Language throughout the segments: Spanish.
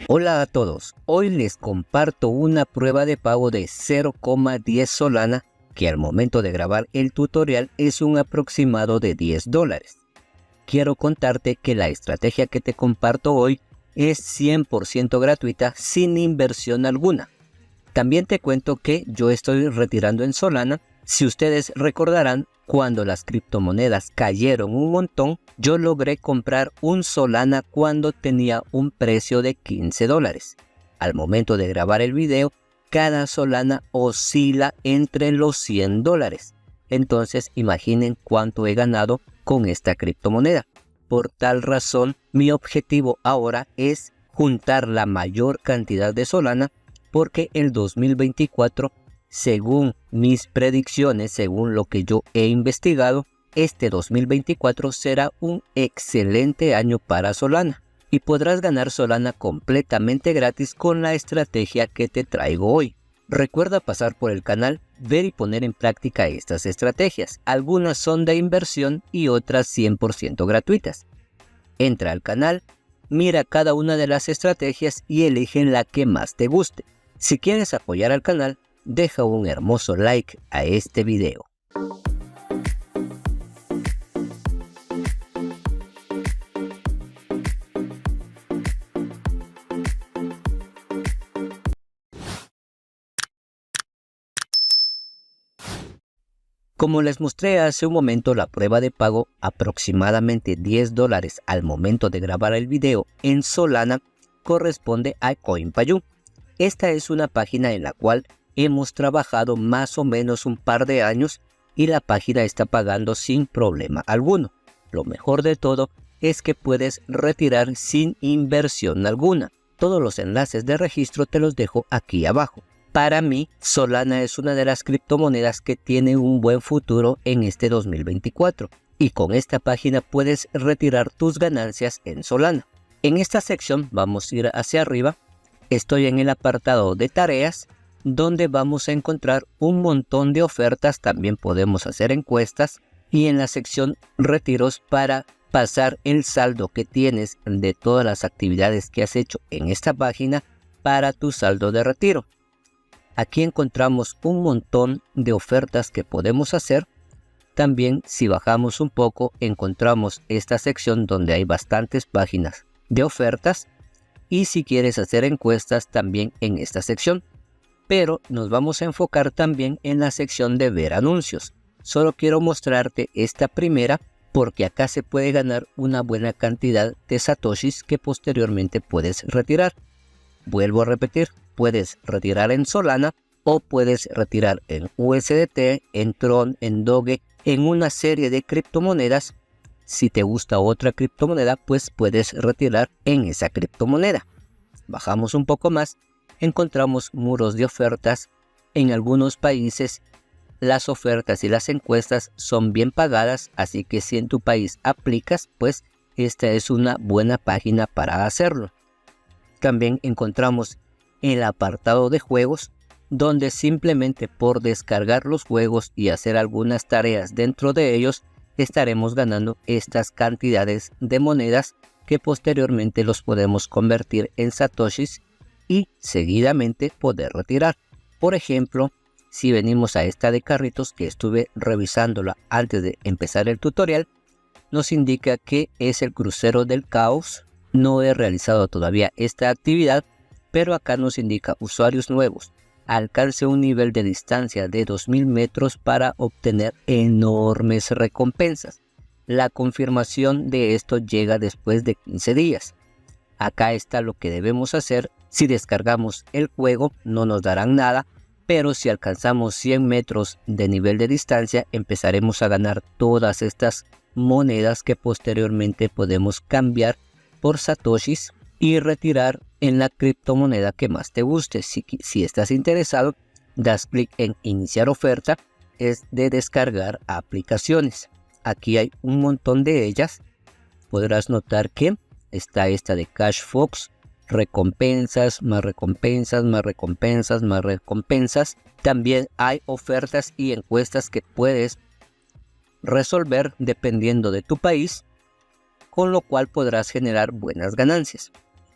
Hola a todos, hoy les comparto una prueba de pago de 0,10 Solana que al momento de grabar el tutorial es un aproximado de $10. Quiero contarte que la estrategia que te comparto hoy es 100% gratuita sin inversión alguna. También te cuento que yo estoy retirando en Solana. Si ustedes recordarán, cuando las criptomonedas cayeron un montón, yo logré comprar un Solana cuando tenía un precio de $15. Al momento de grabar el video, cada Solana oscila entre los $100. Entonces imaginen cuánto he ganado con esta criptomoneda. Por tal razón, mi objetivo ahora es juntar la mayor cantidad de Solana, porque el 2024, según mis predicciones, según lo que yo he investigado, este 2024 será un excelente año para Solana y podrás ganar Solana completamente gratis con la estrategia que te traigo hoy. Recuerda pasar por el canal, ver y poner en práctica estas estrategias. Algunas son de inversión y otras 100% gratuitas. Entra al canal, mira cada una de las estrategias y elige la que más te guste. Si quieres apoyar al canal, deja un hermoso like a este video. Como les mostré hace un momento, la prueba de pago, aproximadamente $10 al momento de grabar el video en Solana, corresponde a CoinPayu. Esta es una página en la cual hemos trabajado más o menos un par de años y la página está pagando sin problema alguno. Lo mejor de todo es que puedes retirar sin inversión alguna. Todos los enlaces de registro te los dejo aquí abajo. Para mí, Solana es una de las criptomonedas que tiene un buen futuro en este 2024 y con esta página puedes retirar tus ganancias en Solana. En esta sección vamos a ir hacia arriba. Estoy en el apartado de tareas, donde vamos a encontrar un montón de ofertas. También podemos hacer encuestas y en la sección retiros para pasar el saldo que tienes de todas las actividades que has hecho en esta página para tu saldo de retiro. Aquí encontramos un montón de ofertas que podemos hacer. También, si bajamos un poco, encontramos esta sección donde hay bastantes páginas de ofertas. Y si quieres hacer encuestas, también en esta sección. Pero nos vamos a enfocar también en la sección de ver anuncios. Solo quiero mostrarte esta primera porque acá se puede ganar una buena cantidad de satoshis que posteriormente puedes retirar. Vuelvo a repetir, puedes retirar en Solana o puedes retirar en USDT, en Tron, en Doge, en una serie de criptomonedas. Si te gusta otra criptomoneda, pues puedes retirar en esa criptomoneda. Bajamos un poco más, encontramos muros de ofertas. En algunos países las ofertas y las encuestas son bien pagadas, así que si en tu país aplicas, pues esta es una buena página para hacerlo. También encontramos el apartado de juegos, donde simplemente por descargar los juegos y hacer algunas tareas dentro de ellos, estaremos ganando estas cantidades de monedas que posteriormente los podemos convertir en satoshis y seguidamente poder retirar. Por ejemplo, si venimos a esta de carritos, que estuve revisándola antes de empezar el tutorial, nos indica que es el crucero del caos. No he realizado todavía esta actividad, pero acá nos indica usuarios nuevos. Alcance un nivel de distancia de 2000 metros para obtener enormes recompensas. La confirmación de esto llega después de 15 días. Acá está lo que debemos hacer. Si descargamos el juego no nos darán nada, pero si alcanzamos 100 metros de nivel de distancia empezaremos a ganar todas estas monedas que posteriormente podemos cambiar por satoshis y retirar en la criptomoneda que más te guste. Si estás interesado, das clic en iniciar oferta, es de descargar aplicaciones. Aquí hay un montón de ellas. Podrás notar que está esta de Cashfox, recompensas, más recompensas, más recompensas, más recompensas. También hay ofertas y encuestas que puedes resolver dependiendo de tu país, con lo cual podrás generar buenas ganancias.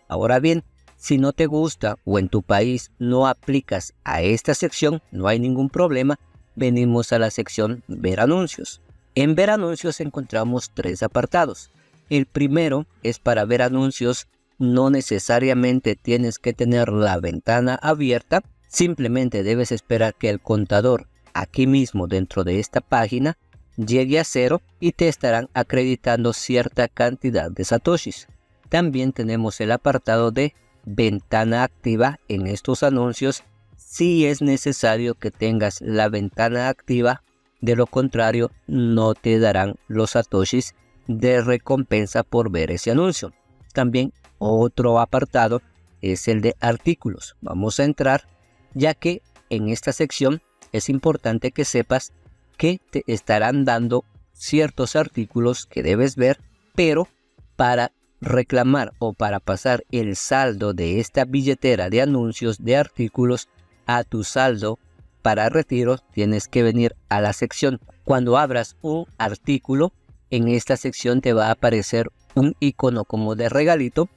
Ahora bien, Si no te gusta o en tu país no aplicas a esta sección, no hay ningún problema. Venimos a la sección Ver anuncios. En Ver anuncios encontramos 3 apartados. El primero es para ver anuncios. No necesariamente tienes que tener la ventana abierta. Simplemente debes esperar que el contador aquí mismo dentro de esta página llegue a 0 y te estarán acreditando cierta cantidad de satoshis. También tenemos el apartado de ventana activa. En estos anuncios sí es necesario que tengas la ventana activa, de lo contrario no te darán los satoshis de recompensa por ver ese anuncio. También otro apartado es el de artículos. Vamos a entrar, ya que en esta sección es importante que sepas que te estarán dando ciertos artículos que debes ver, pero para reclamar o para pasar el saldo de esta billetera de anuncios de artículos a tu saldo para retiro, tienes que venir a la sección. Cuando abras un artículo, en esta sección te va a aparecer un icono como de regalito,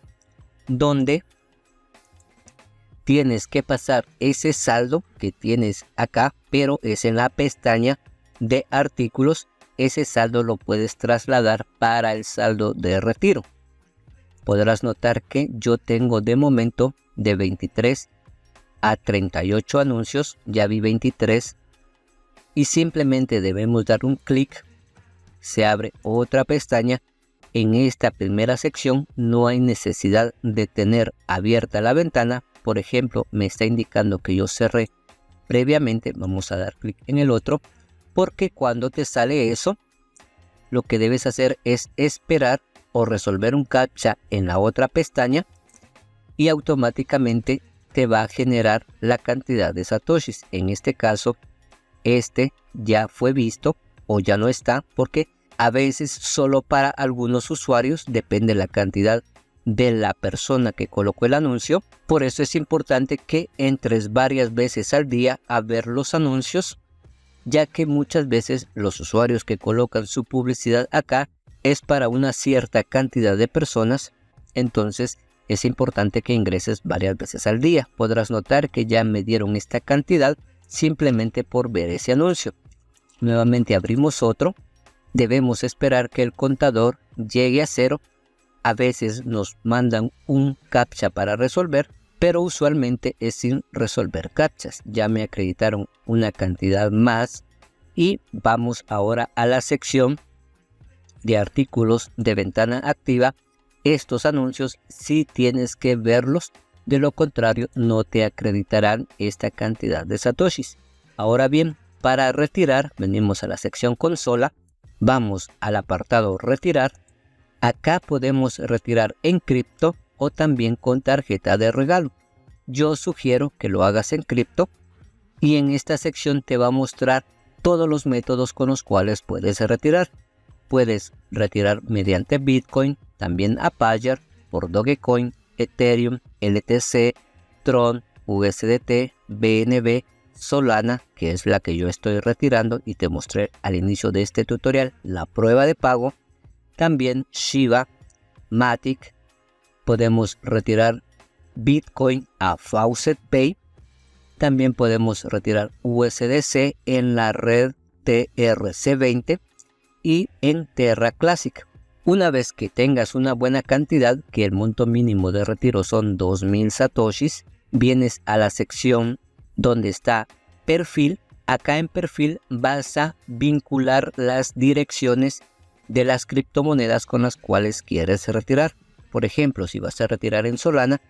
donde tienes que pasar ese saldo que tienes acá, pero es en la pestaña de artículos. Ese saldo lo puedes trasladar para el saldo de retiro. Podrás notar que yo tengo de momento de 23 a 38 anuncios, ya vi 23 y simplemente debemos dar un clic, se abre otra pestaña. En esta primera sección no hay necesidad de tener abierta la ventana. Por ejemplo, me está indicando que yo cerré previamente. Vamos a dar clic en el otro, porque cuando te sale eso, lo que debes hacer es esperar o resolver un captcha en la otra pestaña y automáticamente te va a generar la cantidad de satoshis. En este caso, este ya fue visto o ya no está, porque a veces solo para algunos usuarios depende la cantidad de la persona que colocó el anuncio. Por eso es importante que entres varias veces al día a ver los anuncios, ya que muchas veces los usuarios que colocan su publicidad acá es para una cierta cantidad de personas. Entonces es importante que ingreses varias veces al día. Podrás notar que ya me dieron esta cantidad simplemente por ver ese anuncio. Nuevamente abrimos otro. Debemos esperar que el contador llegue a 0. A veces nos mandan un captcha para resolver, pero usualmente es sin resolver captchas. Ya me acreditaron una cantidad más y vamos ahora a la sección de artículos de ventana activa. Estos anuncios sí tienes que verlos, de lo contrario no te acreditarán esta cantidad de satoshis. Ahora bien, para retirar venimos a la sección consola, vamos al apartado retirar. Acá podemos retirar en cripto o también con tarjeta de regalo. Yo sugiero que lo hagas en cripto y en esta sección te va a mostrar todos los métodos con los cuales puedes retirar. Puedes retirar mediante Bitcoin, también a Payer, por Dogecoin, Ethereum, LTC, Tron, USDT, BNB, Solana, que es la que yo estoy retirando y te mostré al inicio de este tutorial, la prueba de pago. También Shiba, Matic, podemos retirar Bitcoin a Faucet Pay. También podemos retirar USDC en la red TRC20 y en Terra Classic. Una vez que tengas una buena cantidad, que el monto mínimo de retiro son 2000 satoshis, vienes a la sección donde está perfil. Acá en perfil vas a vincular las direcciones de las criptomonedas con las cuales quieres retirar. Por ejemplo, si vas a retirar en Solana,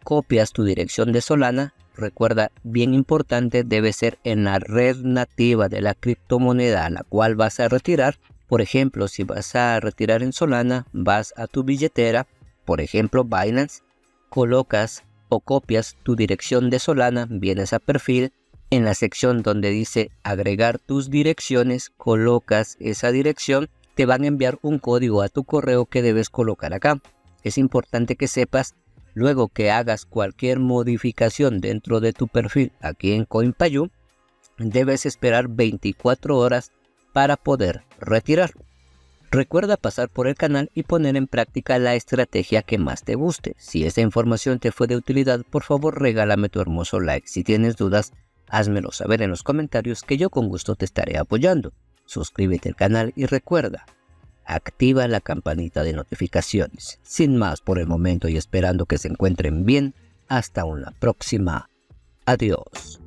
copias tu dirección de Solana. Recuerda, bien importante, debe ser en la red nativa de la criptomoneda a la cual vas a retirar. Por ejemplo, si vas a retirar en Solana, vas a tu billetera, por ejemplo Binance, colocas o copias tu dirección de Solana, vienes a perfil, en la sección donde dice agregar tus direcciones, colocas esa dirección, te van a enviar un código a tu correo que debes colocar acá. Es importante que sepas, luego que hagas cualquier modificación dentro de tu perfil aquí en CoinPayu, debes esperar 24 horas para poder retirar. Recuerda pasar por el canal y poner en práctica la estrategia que más te guste. Si esta información te fue de utilidad, por favor regálame tu hermoso like. Si tienes dudas, házmelo saber en los comentarios que yo con gusto te estaré apoyando. Suscríbete al canal y recuerda, activa la campanita de notificaciones. Sin más por el momento y esperando que se encuentren bien, hasta una próxima. Adiós.